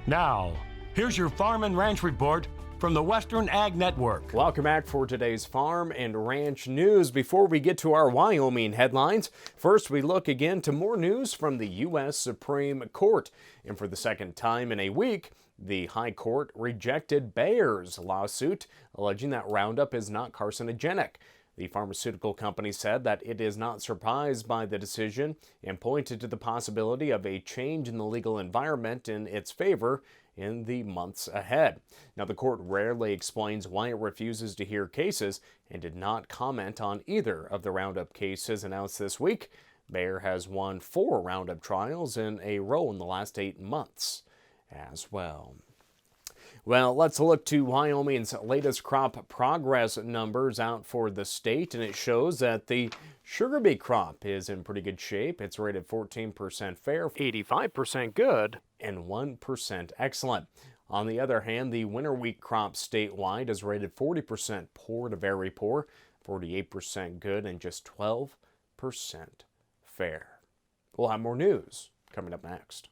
Now, here's your Farm and Ranch Report from the Western Ag Network. Welcome back for today's Farm and Ranch News. Before we get to our Wyoming headlines, first we look again to more news from the U.S. Supreme Court. And for the second time in a week, the High Court rejected Bayer's lawsuit, alleging that Roundup is not carcinogenic. The pharmaceutical company said that it is not surprised by the decision and pointed to the possibility of a change in the legal environment in its favor in the months ahead. Now, the court rarely explains why it refuses to hear cases and did not comment on either of the Roundup cases announced this week. Bayer has won 4 Roundup trials in a row in the last 8 months as well. Well, let's look to Wyoming's latest crop progress numbers out for the state, and it shows that the sugar beet crop is in pretty good shape. It's rated 14% fair, 85% good, and 1% excellent. On the other hand, the winter wheat crop statewide is rated 40% poor to very poor, 48% good, and just 12% fair. We'll have more news coming up next.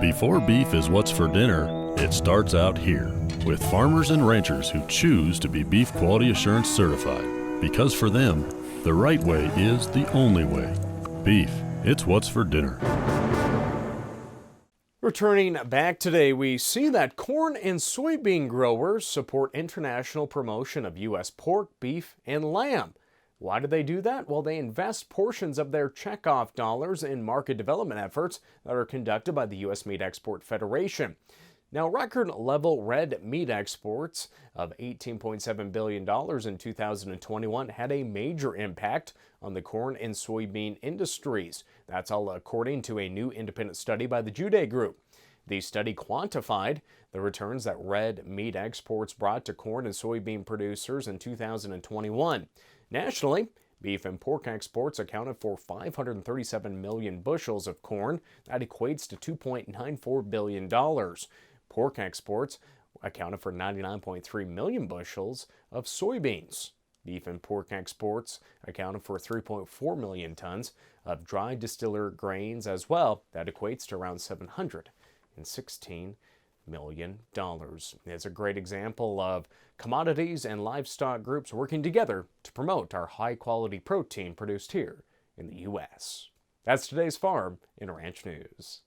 Before beef is what's for dinner, it starts out here with farmers and ranchers who choose to be Beef Quality Assurance certified, because for them, the right way is the only way. Beef, it's what's for dinner. Returning back today, we see that corn and soybean growers support international promotion of U.S. pork, beef, and lamb. Why do they do that? Well, they invest portions of their checkoff dollars in market development efforts that are conducted by the U.S. Meat Export Federation. Now, record-level red meat exports of $18.7 billion in 2021 had a major impact on the corn and soybean industries. That's all according to a new independent study by the Jude Group. The study quantified the returns that red meat exports brought to corn and soybean producers in 2021. Nationally, beef and pork exports accounted for 537 million bushels of corn. That equates to $2.94 billion. Pork exports accounted for 99.3 million bushels of soybeans. Beef and pork exports accounted for 3.4 million tons of dry distiller grains as well. That equates to around $716 million. It's a great example of commodities and livestock groups working together to promote our high-quality protein produced here in the U.S. That's today's Farm and Ranch News.